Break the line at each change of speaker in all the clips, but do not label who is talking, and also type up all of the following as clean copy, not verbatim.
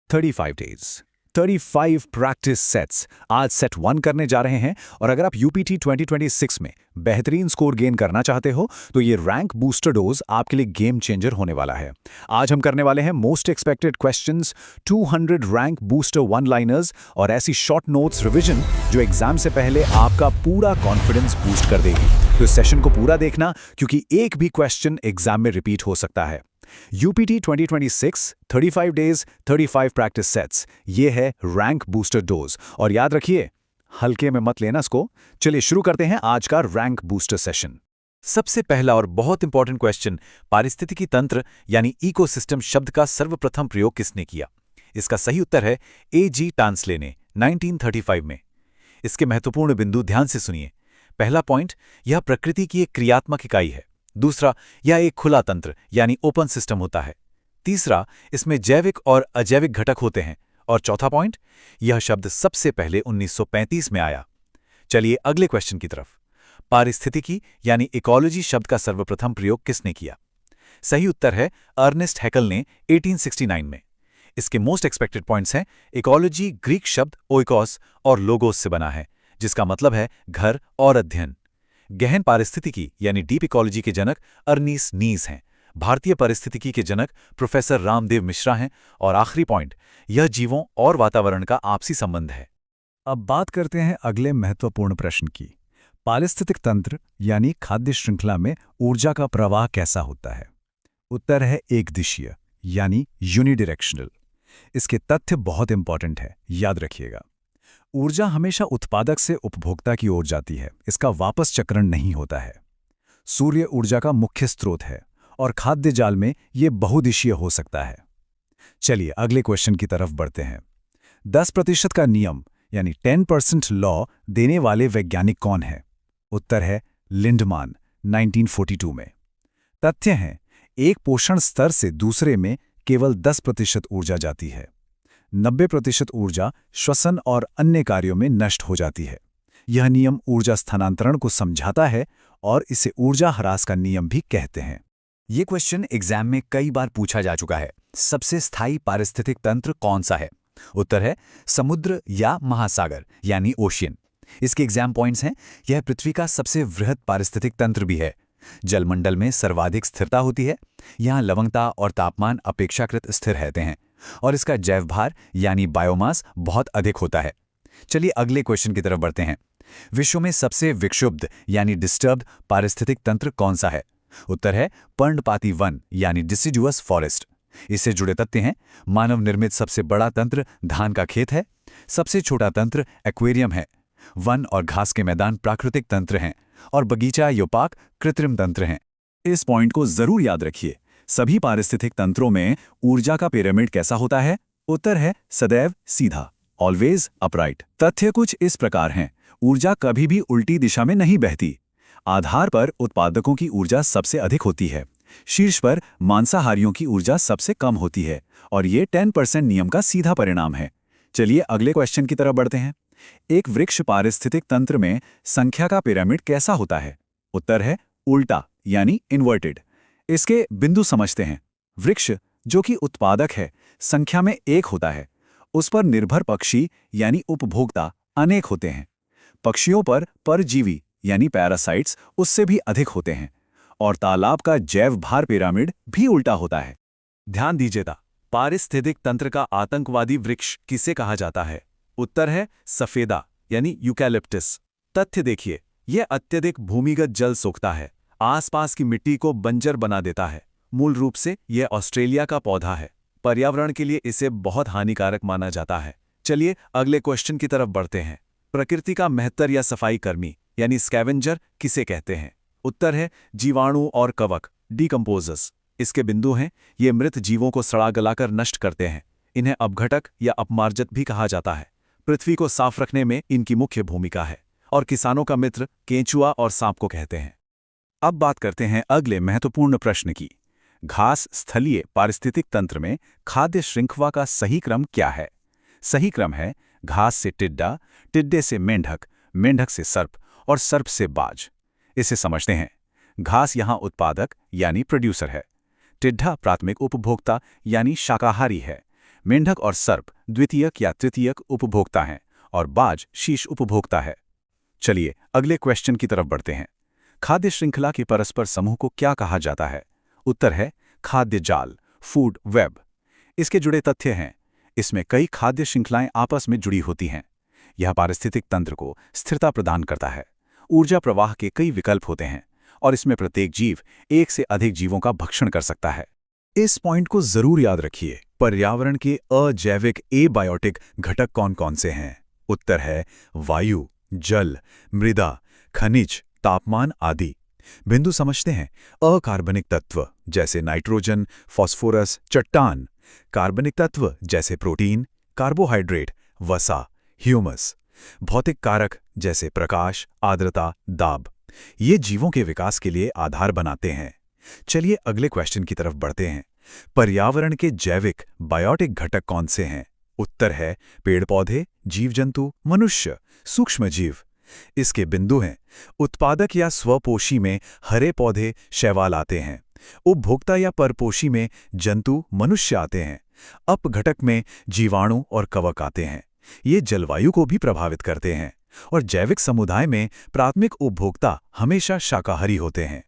35 days 35 practice sets. आज set 1 करने जा रहे हैं और अगर आप यूपीटी 2026 में बेहतरीन स्कोर गेन करना चाहते हो तो ये रैंक बूस्टर डोज आपके लिए गेम चेंजर होने वाला है। आज हम करने वाले हैं most expected questions, 200 rank booster one liners और ऐसी शॉर्ट नोट्स रिवीजन जो एग्जाम से पहले आपका पूरा कॉन्फिडेंस बूस्ट कर देगी। तो इस सेशन को पूरा देखना क्योंकि एक भी क्वेश्चन एग्जाम में रिपीट हो सकता है। यूपीटी 2026 35 डेज 35 प्रैक्टिस सेट्स, ये है रैंक बूस्टर डोज। और याद रखिए, हल्के में मत लेना इसको। चलिए शुरू करते हैं आज का रैंक बूस्टर सेशन। सबसे पहला और बहुत इंपॉर्टेंट क्वेश्चन, पारिस्थितिकी तंत्र यानी इकोसिस्टम शब्द का सर्वप्रथम प्रयोग किसने किया? इसका सही उत्तर है A.G. टांसले ने 1935 में। इसके महत्वपूर्ण बिंदु ध्यान से सुनिए। पहला पॉइंट, यह प्रकृति की एक क्रियात्मक इकाई है। दूसरा, यह एक खुला तंत्र यानी ओपन सिस्टम होता है। तीसरा, इसमें जैविक और अजैविक घटक होते हैं। और चौथा पॉइंट, यह शब्द सबसे पहले 1935 में आया। चलिए अगले क्वेश्चन की तरफ। पारिस्थितिकी यानी इकोलॉजी शब्द का सर्वप्रथम प्रयोग किसने किया? सही उत्तर है अर्नेस्ट हैकल ने 1869 में। इसके मोस्ट एक्सपेक्टेड पॉइंट्स हैं, इकोलॉजी ग्रीक शब्द ओइकोस और लोगोस से बना है, जिसका मतलब है घर और अध्ययन। गहन पारिस्थितिकी यानी डीप इकोलॉजी के जनक अर्नीस नीस हैं। भारतीय पारिस्थितिकी के जनक प्रोफेसर रामदेव मिश्रा हैं। और आखिरी पॉइंट, यह जीवों और वातावरण का आपसी संबंध है।
अब बात करते हैं अगले महत्वपूर्ण प्रश्न की। पारिस्थितिक तंत्र यानी खाद्य श्रृंखला में ऊर्जा का प्रवाह कैसा होता है? उत्तर है एक दिशीय यानी यूनिडायरेक्शनल। इसके तथ्य बहुत इंपॉर्टेंट है, याद रखिएगा। ऊर्जा हमेशा उत्पादक से उपभोक्ता की ओर जाती है, इसका वापस चक्रण नहीं होता है। सूर्य ऊर्जा का मुख्य स्रोत है और खाद्य जाल में यह बहुदिशीय हो सकता है। चलिए अगले क्वेश्चन की तरफ बढ़ते हैं। 10% का नियम यानी 10% लॉ देने वाले वैज्ञानिक कौन है? उत्तर है लिंडमान 1942 में। तथ्य हैं, एक पोषण स्तर से दूसरे में केवल 10% ऊर्जा जाती है। 90% ऊर्जा श्वसन और अन्य कार्यों में नष्ट हो जाती है। यह नियम ऊर्जा स्थानांतरण को समझाता है और इसे ऊर्जा ह्रास का नियम भी कहते हैं।
ये क्वेश्चन एग्जाम में कई बार पूछा जा चुका है। सबसे स्थायी पारिस्थितिक तंत्र कौन सा है? उत्तर है समुद्र या महासागर यानी ओशियन। इसके एग्जाम पॉइंट्स हैं, यह पृथ्वी का सबसे वृहद पारिस्थितिक तंत्र भी है। जलमंडल में सर्वाधिक स्थिरता होती है। यहाँ लवणता और तापमान अपेक्षाकृत स्थिर रहते हैं और इसका जैव भार यानी बायोमास बहुत अधिक होता है। चलिए अगले क्वेश्चन की तरफ बढ़ते हैं। विश्व में सबसे विक्षुब्ध यानी डिस्टर्ब्ड पारिस्थितिक तंत्र कौन सा है? उत्तर है पर्णपाती वन यानी डिसिडुअस फॉरेस्ट। इससे जुड़े तथ्य हैं, मानव निर्मित सबसे बड़ा तंत्र धान का खेत है। सबसे छोटा तंत्र एक्वेरियम है। वन और घास के मैदान प्राकृतिक तंत्र हैं और बगीचा या पार्क कृत्रिम तंत्र हैं। इस पॉइंट को जरूर याद रखिए। सभी पारिस्थितिक तंत्रों में ऊर्जा का पिरामिड कैसा होता है? उत्तर है सदैव सीधा, ऑलवेज अपराइट। तथ्य कुछ इस प्रकार हैं, ऊर्जा कभी भी उल्टी दिशा में नहीं बहती। आधार पर उत्पादकों की ऊर्जा सबसे अधिक होती है। शीर्ष पर मांसाहारियों की ऊर्जा सबसे कम होती है और ये 10% नियम का सीधा परिणाम है। चलिए अगले क्वेश्चन की तरफ बढ़ते हैं। एक वृक्ष पारिस्थितिक तंत्र में संख्या का पिरामिड कैसा होता है? उत्तर है उल्टा यानी इन्वर्टेड। इसके बिंदु समझते हैं। वृक्ष जो कि उत्पादक है, संख्या में एक होता है। उस पर निर्भर पक्षी यानी उपभोक्ता अनेक होते हैं। पक्षियों पर परजीवी यानी पैरासाइट्स उससे भी अधिक होते हैं। और तालाब का जैव भार पिरामिड भी उल्टा होता है। ध्यान दीजिएगा, पारिस्थितिक तंत्र का आतंकवादी वृक्ष किसे कहा जाता है? उत्तर है सफेदा यानी यूकैलिप्टस। तथ्य देखिए, यह अत्यधिक भूमिगत जल सोखता है, आसपास की मिट्टी को बंजर बना देता है। मूल रूप से यह ऑस्ट्रेलिया का पौधा है। पर्यावरण के लिए इसे बहुत हानिकारक माना जाता है। चलिए अगले क्वेश्चन की तरफ बढ़ते हैं। प्रकृति का मेहतर या सफाई कर्मी यानी स्कैवेंजर किसे कहते हैं? उत्तर है जीवाणु और कवक, डीकंपोजर्स। इसके बिंदु हैं, ये मृत जीवों को सड़ा गलाकर नष्ट करते हैं। इन्हें अपघटक या अपमार्जक भी कहा जाता है। पृथ्वी को साफ रखने में इनकी मुख्य भूमिका है और किसानों का मित्र केंचुआ और सांप को कहते हैं। अब बात करते हैं अगले महत्वपूर्ण प्रश्न की। घास स्थलीय पारिस्थितिक तंत्र में खाद्य श्रृंखला का सही क्रम क्या है? सही क्रम है घास से टिड्डा, टिड्डे से मेंढक, मेंढक से सर्प और सर्प से बाज। इसे समझते हैं। घास यहाँ उत्पादक यानी प्रोड्यूसर है। टिड्डा प्राथमिक उपभोक्ता यानी शाकाहारी है।
मेंढक और सर्प द्वितीयक या तृतीयक उपभोक्ता हैं और बाज शीर्ष उपभोक्ता है। चलिए अगले क्वेश्चन की तरफ बढ़ते हैं। खाद्य श्रृंखला के परस्पर समूह को क्या कहा जाता है? उत्तर है खाद्य जाल, फूड वेब। इसके जुड़े तथ्य हैं, इसमें कई खाद्य श्रृंखलाएं आपस में जुड़ी होती हैं। यह पारिस्थितिक तंत्र को स्थिरता प्रदान करता है। ऊर्जा प्रवाह के कई विकल्प होते हैं और इसमें प्रत्येक जीव एक से अधिक जीवों का भक्षण कर सकता है। इस पॉइंट को जरूर याद रखिए। पर्यावरण के अजैविक एबायोटिक घटक कौन कौन से हैं? उत्तर है वायु, जल, मृदा, खनिज, तापमान आदि। बिंदु समझते हैं। अकार्बनिक तत्व जैसे नाइट्रोजन, फास्फोरस, चट्टान। कार्बनिक तत्व जैसे प्रोटीन, कार्बोहाइड्रेट, वसा, ह्यूमस। भौतिक कारक जैसे प्रकाश, आर्द्रता, दाब। ये जीवों के विकास के लिए आधार बनाते हैं। चलिए अगले क्वेश्चन की तरफ बढ़ते हैं। पर्यावरण के जैविक बायोटिक घटक कौन से हैं? उत्तर है पेड़ पौधे, जीव जंतु, मनुष्य, सूक्ष्म जीव। इसके बिंदु हैं। उत्पादक या स्वपोषी में हरे पौधे, शैवाल आते हैं। उपभोक्ता या परपोषी में जंतु, मनुष्य आते हैं। अपघटक में जीवाणु और कवक आते हैं। ये जलवायु को भी प्रभावित करते हैं। और जैविक समुदाय में प्राथमिक उपभोक्ता हमेशा शाकाहारी होते हैं।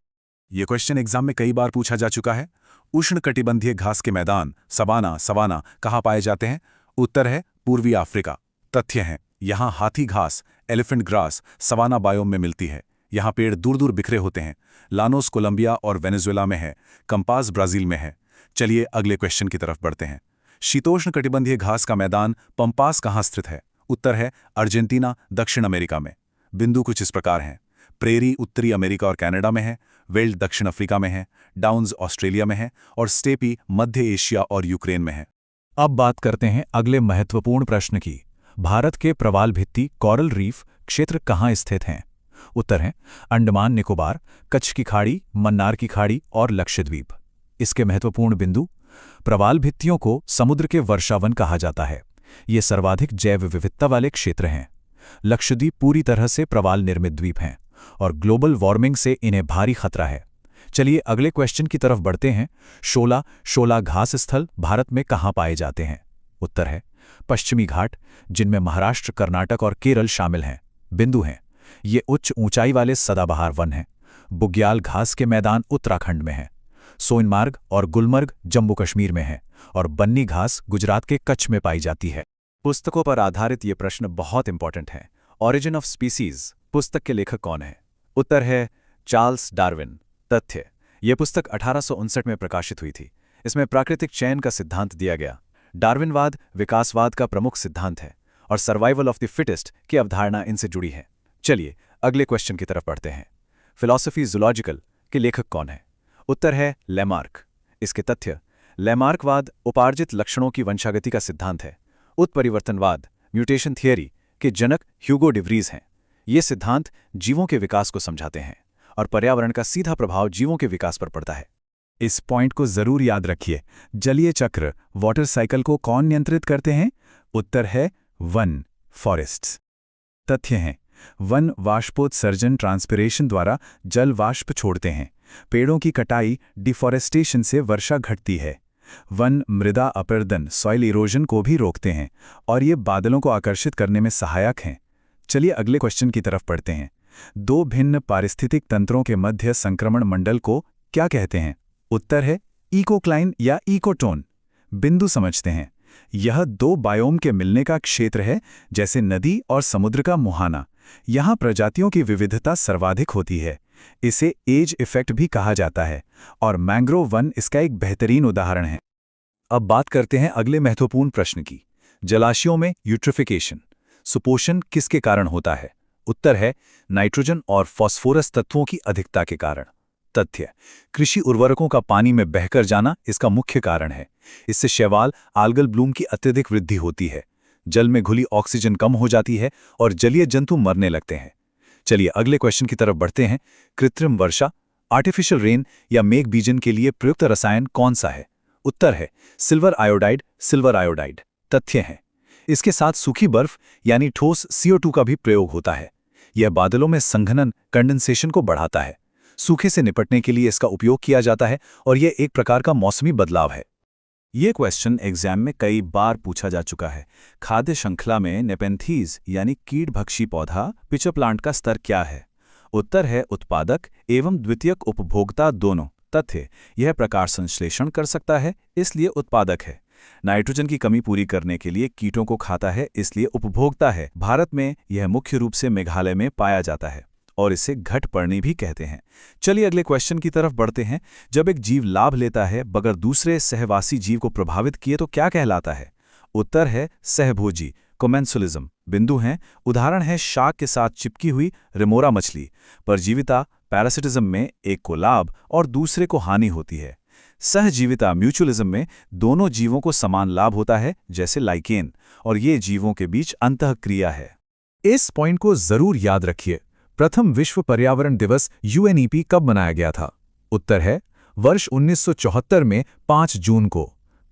ये क्वेश्चन एग्जाम में कई बार पूछा जा चुका है। उष्णकटिबंधीय घास के मैदान सवाना कहाँ पाए जाते हैं? उत्तर है पूर्वी अफ्रीका। तथ्य हैं, यहाँ हाथी घास, एलिफेंट ग्रास सवाना बायोम में मिलती है। यहाँ पेड़ दूर दूर बिखरे होते हैं। लानोस कोलंबिया और वेनेजुएला में है। कंपास ब्राजील में है। चलिए अगले क्वेश्चन की तरफ बढ़ते हैं। शीतोष्ण कटिबंधीय घास का मैदान पंपास कहाँ स्थित है? उत्तर है अर्जेंटीना, दक्षिण अमेरिका में। बिंदु कुछ इस प्रकार हैं। प्रेरी उत्तरी अमेरिका और कनाडा में है। वेल्ड दक्षिण अफ्रीका में है। डाउन्स ऑस्ट्रेलिया में है और स्टेपी मध्य एशिया और यूक्रेन में है। अब बात करते हैं अगले महत्वपूर्ण प्रश्न की। भारत के प्रवाल भित्ति कोरल रीफ क्षेत्र कहाँ स्थित हैं? उत्तर है अंडमान निकोबार, कच्छ की खाड़ी, मन्नार की खाड़ी और लक्षद्वीप। इसके महत्वपूर्ण बिंदु। प्रवाल भित्तियों को समुद्र के वर्षावन कहा जाता है। ये सर्वाधिक जैव विविधता वाले क्षेत्र हैं। लक्षद्वीप पूरी तरह से प्रवाल निर्मित द्वीप हैं और ग्लोबल वार्मिंग से इन्हें भारी खतरा है। चलिए अगले क्वेश्चन की तरफ बढ़ते हैं। शोला घास स्थल भारत में कहाँ पाए जाते हैं? उत्तर है पश्चिमी घाट, जिनमें महाराष्ट्र, कर्नाटक और केरल शामिल हैं। बिंदु हैं, ये उच्च ऊंचाई वाले सदाबहार वन हैं। बुग्याल घास के मैदान उत्तराखंड में हैं। सोनमार्ग और गुलमर्ग जम्मू कश्मीर में है और बन्नी घास गुजरात के कच्छ में पाई जाती है। पुस्तकों पर आधारित ये प्रश्न बहुत इंपॉर्टेंट हैं। ऑरिजिन ऑफ स्पीसीज पुस्तक के लेखक कौन है? उत्तर है चार्ल्स डार्विन। तथ्य, यह पुस्तक 1859 में प्रकाशित हुई थी। इसमें प्राकृतिक चयन का सिद्धांत दिया गया। डार्विनवाद विकासवाद का प्रमुख सिद्धांत है और सर्वाइवल ऑफ द फिटेस्ट की अवधारणा इनसे जुड़ी है। चलिए अगले क्वेश्चन की तरफ बढ़ते हैं। फिलॉसफी जूलॉजिकल के लेखक कौन है? उत्तर है लेमार्क। इसके तथ्य, लेमार्कवाद उपार्जित लक्षणों की वंशागति का सिद्धांत है। उत्परिवर्तनवाद म्यूटेशन थियरी के जनक ह्यूगो डिवरीज हैं। ये सिद्धांत जीवों के विकास को समझाते हैं और पर्यावरण का सीधा प्रभाव जीवों के विकास पर पड़ता है। इस पॉइंट को जरूर याद रखिए। जलीय चक्र वाटर साइकिल को कौन नियंत्रित करते हैं? उत्तर है वन, फॉरेस्ट्स। तथ्य हैं, वन वाष्पोत्सर्जन ट्रांसपिरेशन द्वारा जल वाष्प छोड़ते हैं। पेड़ों की कटाई डिफॉरेस्टेशन से वर्षा घटती है। वन मृदा अपरदन सॉइल इरोजन को भी रोकते हैं और ये बादलों को आकर्षित करने में सहायक हैं। चलिए अगले क्वेश्चन की तरफ बढ़ते हैं। दो भिन्न पारिस्थितिक तंत्रों के मध्य संक्रमण मंडल को क्या कहते हैं? उत्तर है इकोक्लाइन या इकोटोन। बिंदु समझते हैं। यह दो बायोम के मिलने का क्षेत्र है, जैसे नदी और समुद्र का मुहाना। यहाँ प्रजातियों की विविधता सर्वाधिक होती है। इसे एज इफेक्ट भी कहा जाता है और मैंग्रोव वन इसका एक बेहतरीन उदाहरण है। अब बात करते हैं अगले महत्वपूर्ण प्रश्न की। जलाशयों में यूट्रिफिकेशन सुपोषण किसके कारण होता है? उत्तर है नाइट्रोजन और फास्फोरस तत्वों की अधिकता के कारण। तथ्य, कृषि उर्वरकों का पानी में बहकर जाना इसका मुख्य कारण है। इससे शैवाल आल्गल ब्लूम की अत्यधिक वृद्धि होती है। जल में घुली ऑक्सीजन कम हो जाती है और जलीय जंतु मरने लगते हैं। चलिए अगले क्वेश्चन की तरफ बढ़ते हैं। कृत्रिम वर्षा आर्टिफिशियल रेन या मेघ बीजन के लिए प्रयुक्त रसायन कौन सा है? उत्तर है सिल्वर आयोडाइड। तथ्य है, इसके साथ सूखी बर्फ यानी ठोस CO2 का भी प्रयोग होता है। यह बादलों में संघनन कंडेंसेशन को बढ़ाता है। सूखे से निपटने के लिए इसका उपयोग किया जाता है और यह एक प्रकार का मौसमी बदलाव है। ये क्वेश्चन एग्जाम में कई बार पूछा जा चुका है। खाद्य श्रृंखला में नेपेंथीज यानी कीटभक्षी पौधा पिचर प्लांट का स्तर क्या है? उत्तर है उत्पादक एवं द्वितीयक उपभोक्ता दोनों। तथ्य: यह प्रकाश संश्लेषण कर सकता है, इसलिए उत्पादक है। नाइट्रोजन की कमी पूरी करने के लिए कीटों को खाता है, इसलिए उपभोक्ता है। भारत में यह मुख्य रूप से मेघालय में पाया जाता है और इसे घटपर्णी भी कहते हैं। चलिए अगले क्वेश्चन की तरफ बढ़ते हैं। जब एक जीव लाभ लेता है बगैर दूसरे सहवासी जीव को प्रभावित किए तो क्या कहलाता है? उत्तर है सहभोजी, कोमेंसुलिज्म। बिंदु हैं, उदाहरण है शाक के साथ चिपकी हुई रेमोरा मछली। परजीविता पैरासिटिज्म में एक को लाभ और दूसरे को हानि होती है। सहजीविता म्यूचुअलिज्म में दोनों जीवों को समान लाभ होता है, जैसे लाइकेन, और ये जीवों के बीच अंतःक्रिया है।
इस पॉइंट को जरूर याद रखिए। प्रथम विश्व पर्यावरण दिवस UNEP कब मनाया गया था? उत्तर है वर्ष 1974 में 5 जून को।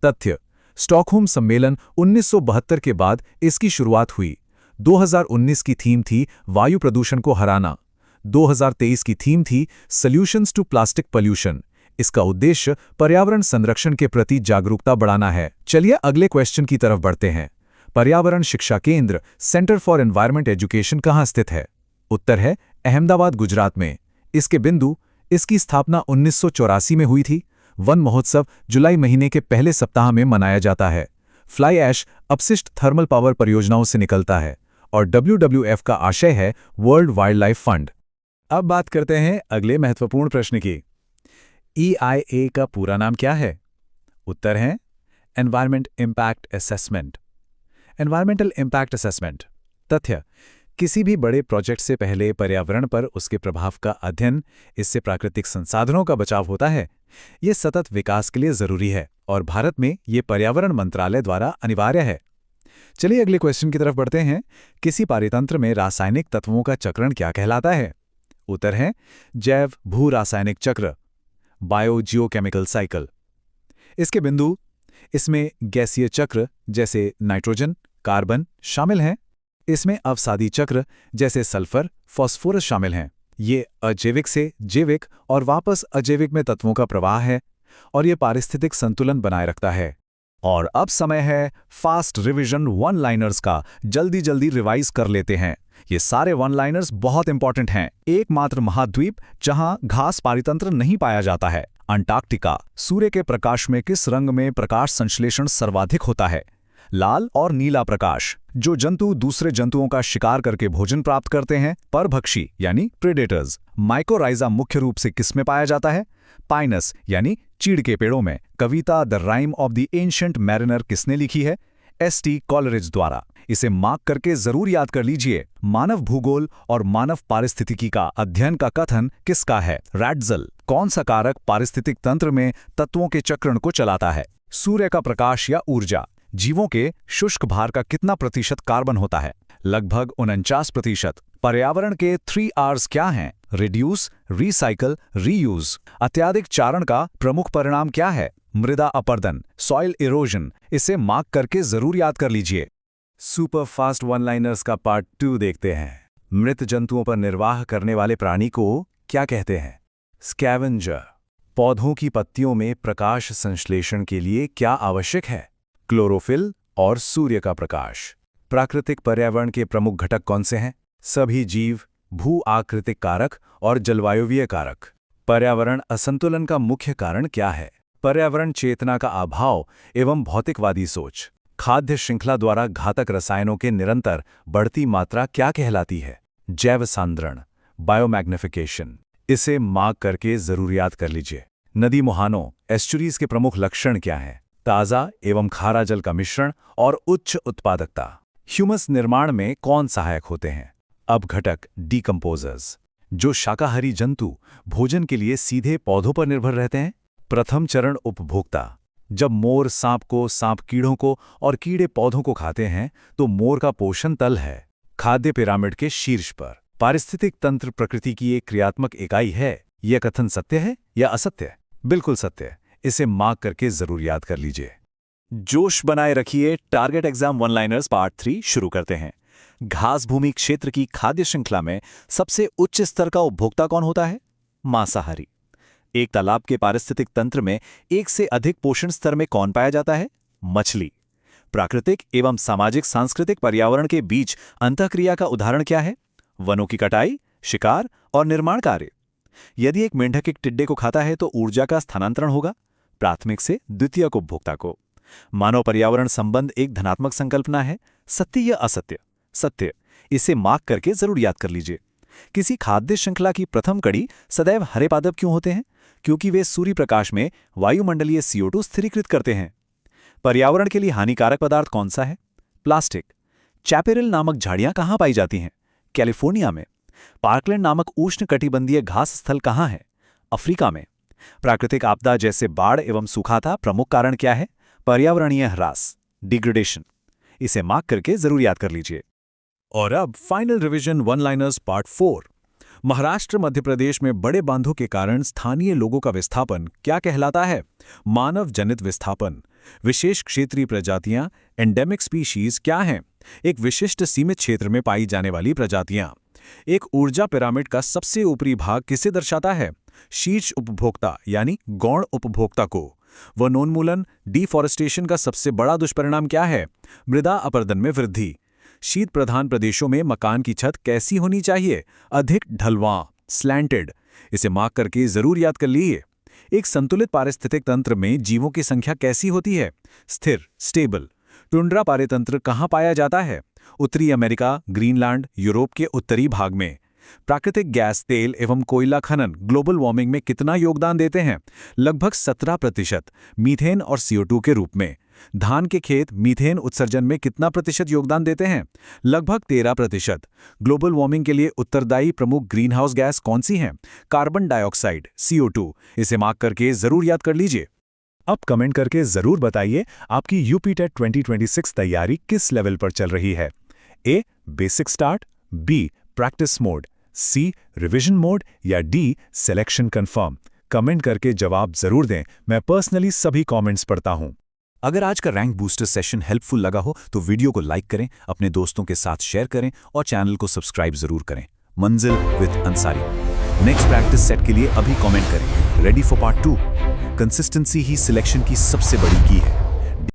तथ्य: स्टॉकहोम सम्मेलन 1972 के बाद इसकी शुरुआत हुई। 2019 की थीम थी वायु प्रदूषण को हराना। 2023 की थीम थी सॉल्यूशंस टू प्लास्टिक पॉल्यूशन। इसका उद्देश्य पर्यावरण संरक्षण के प्रति जागरूकता बढ़ाना है। चलिए अगले क्वेश्चन की तरफ बढ़ते हैं। पर्यावरण शिक्षा केंद्र सेंटर फॉर एनवायरमेंट एजुकेशन कहाँ स्थित है? उत्तर है अहमदाबाद, गुजरात में। इसके बिंदु: इसकी स्थापना 1984 में हुई थी। वन महोत्सव जुलाई महीने के पहले सप्ताह में मनाया जाता है। फ्लाई ऐश अपशिष्ट थर्मल पावर परियोजनाओं से निकलता है और WWF का आशय है वर्ल्ड वाइल्ड लाइफ फंड। अब बात करते हैं अगले महत्वपूर्ण प्रश्न की। EIA का पूरा नाम क्या है? उत्तर है environment impact assessment. Environmental impact assessment. तथ्य: किसी भी बड़े प्रोजेक्ट से पहले पर्यावरण पर उसके प्रभाव का अध्ययन, इससे प्राकृतिक संसाधनों का बचाव होता है। ये सतत विकास के लिए जरूरी है और भारत में ये पर्यावरण मंत्रालय द्वारा अनिवार्य है। चलिए अगले क्वेश्चन की तरफ बढ़ते हैं। किसी पारितंत्र में रासायनिक तत्वों का चक्रण क्या कहलाता है? उत्तर है जैव भू रासायनिक चक्र, बायोजियोकेमिकल साइकिल। इसके बिंदु: इसमें गैसीय चक्र जैसे नाइट्रोजन, कार्बन शामिल हैं। इसमें अवसादी चक्र जैसे सल्फर, फास्फोरस शामिल हैं। ये अजैविक से जैविक और वापस अजैविक में तत्वों का प्रवाह है और ये पारिस्थितिक संतुलन बनाए रखता है। और अब समय है फास्ट रिवीजन वन लाइनर्स का। जल्दी जल्दी रिवाइज कर लेते हैं। ये सारे वन लाइनर्स बहुत इंपॉर्टेंट हैं। एकमात्र महाद्वीप जहां घास पारितंत्र नहीं पाया जाता है, अंटार्कटिका। सूर्य के प्रकाश में किस रंग में प्रकाश संश्लेषण सर्वाधिक होता है? लाल और नीला प्रकाश। जो जंतु दूसरे जंतुओं का शिकार करके भोजन प्राप्त करते हैं, परभक्षी यानी प्रेडेटर्स। माइकोराइजा मुख्य रूप से किस में पाया जाता है? पाइनस यानी चीड़ के पेड़ों में। कविता the rime of the ancient mariner किसने लिखी है? S.T. कॉलरिज द्वारा। इसे मार्क करके जरूर याद कर लीजिए। मानव भूगोल और मानव पारिस्थितिकी का अध्ययन का कथन किसका है? रैट्जल। कौन सा कारक पारिस्थितिक तंत्र में तत्वों के चक्रण को चलाता है? सूर्य का प्रकाश या ऊर्जा। जीवों के शुष्क भार का कितना प्रतिशत कार्बन होता है? लगभग 49%। पर्यावरण के 3 Rs क्या हैं? Reduce, recycle, reuse. अत्यधिक चारण का प्रमुख परिणाम क्या है? मृदा अपरदन, सॉइल इरोजन। इसे मार्क करके जरूर याद कर लीजिए। सुपर फास्ट वन लाइनर्स का पार्ट 2 देखते हैं। मृत जंतुओं पर निर्वाह करने वाले प्राणी को क्या कहते हैं? स्कैवेंजर। पौधों की पत्तियों में प्रकाश संश्लेषण के लिए क्या आवश्यक है? क्लोरोफिल और सूर्य का प्रकाश। प्राकृतिक पर्यावरण के प्रमुख घटक कौन से हैं? सभी जीव, भू आकृतिक कारक और जलवायुवीय कारक। पर्यावरण असंतुलन का मुख्य कारण क्या है? पर्यावरण चेतना का अभाव एवं भौतिकवादी सोच। खाद्य श्रृंखला द्वारा घातक रसायनों के निरंतर बढ़ती मात्रा क्या कहलाती है? जैव सांद्रण, बायोमैग्निफिकेशन। इसे मार्क करके जरूर याद कर लीजिए। नदी मुहानों, एस्चुरीज के प्रमुख लक्षण क्या हैं? ताज़ा एवं खारा जल का मिश्रण और उच्च उत्पादकता। ह्यूमस निर्माण में कौन सहायक होते हैं? अपघटक, डीकंपोजर्स। जो शाकाहारी जंतु भोजन के लिए सीधे पौधों पर निर्भर रहते हैं। प्रथम चरण उपभोक्ता। जब मोर सांप को, सांप कीड़ों को और कीड़े पौधों को खाते हैं तो मोर का पोषण तल है, खाद्य पिरामिड के शीर्ष पर। पारिस्थितिक तंत्र प्रकृति की एक क्रियात्मक इकाई है। यह कथन सत्य है या असत्य? बिल्कुल सत्य। इसे मार्क करके जरूर याद कर लीजिए। जोश बनाए रखिए। Target exam one liners part 3 शुरू करते हैं। घास भूमि क्षेत्र की खाद्य श्रृंखला में सबसे उच्च स्तर का उपभोक्ता कौन होता है? मांसाहारी।
एक तालाब के पारिस्थितिक तंत्र में एक से अधिक पोषण स्तर में कौन पाया जाता है? मछली। प्राकृतिक एवं सामाजिक सांस्कृतिक पर्यावरण के बीच अंतःक्रिया का उदाहरण क्या है? वनों की कटाई, शिकार और निर्माण कार्य। यदि एक मेंढक एक टिड्डे को खाता है तो ऊर्जा का स्थानांतरण होगा प्राथमिक से द्वितीयक उपभोक्ता को। मानव पर्यावरण संबंध एक धनात्मक संकल्पना है, सत्य या असत्य? सत्य। इसे मार्क करके जरूर याद कर लीजिए। किसी खाद्य श्रृंखला की प्रथम कड़ी सदैव हरे पादप क्यों होते हैं? क्योंकि वे सूर्य प्रकाश में वायुमंडलीय CO2 स्थिरीकृत करते हैं। पर्यावरण के लिए हानिकारक पदार्थ कौन सा है? प्लास्टिक। चैपेरल नामक झाड़ियां कहां पाई जाती हैं? कैलिफोर्निया में। पार्कलैंड नामक उष्णकटिबंधीय घास स्थल कहां है? अफ्रीका में। प्राकृतिक आपदा जैसे बाढ़ एवं सूखाता प्रमुख कारण क्या है? पर्यावरणीय ह्रास, डिग्रेडेशन। इसे मार्क करके जरूर याद कर लीजिए।
और अब final revision one liners part 4। Maharashtra Madhya Pradesh में बड़े बांधों के कारण स्थानीय लोगों का विस्थापन क्या कहलाता है? मानव जनित विस्थापन। विशेष क्षेत्रीय प्रजातियां एंडेमिक स्पीशीज क्या हैं? एक विशिष्ट सीमित क्षेत्र में पाई जाने वाली प्रजातियां। एक ऊर्जा पिरामिड का सबसे ऊपरी भाग किसे दर्शाता है? शीर्ष उपभोक्ता यानी गौण उपभोक्ता को। वनोन्मूलन डिफॉरेस्टेशन का सबसे बड़ा दुष्परिणाम क्या है? मृदा अपरदन में वृद्धि। शीत प्रधान प्रदेशों में मकान की छत कैसी होनी चाहिए? अधिक ढलवां, स्लैंटेड। इसे मार्क करके जरूर याद कर लीजिए। एक संतुलित पारिस्थितिक तंत्र में जीवों की संख्या कैसी होती है? स्थिर, स्टेबल। टुंड्रा पारितंत्र कहाँ पाया जाता है? उत्तरी अमेरिका, ग्रीनलैंड, यूरोप के उत्तरी भाग में। प्राकृतिक गैस, तेल एवं कोयला खनन ग्लोबल वार्मिंग में कितना योगदान देते हैं? लगभग 17%, मीथेन और CO2 के रूप में। धान के खेत मीथेन उत्सर्जन में कितना प्रतिशत योगदान देते हैं? लगभग 13%। ग्लोबल वार्मिंग के लिए उत्तरदायी प्रमुख ग्रीनहाउस गैस कौन सी हैं? Carbon dioxide, CO2। इसे मार्क करके जरूर याद कर लीजिए। अब कमेंट करके जरूर बताइए आपकी यूपी टेट 2026 तैयारी किस लेवल पर चल रही है। A basic start, B practice mode, C revision mode या D सिलेक्शन कंफर्म। कमेंट करके जवाब जरूर दें। मैं पर्सनली सभी कमेंट्स पढ़ता हूं।
अगर आज का रैंक बूस्टर सेशन हेल्पफुल लगा हो तो वीडियो को लाइक करें, अपने दोस्तों के साथ शेयर करें और चैनल को सब्सक्राइब जरूर करें। मंजिल with Ansari. Next practice set के लिए अभी कमेंट करें, ready for part 2। Consistency he selection की सबसे बड़ी की है।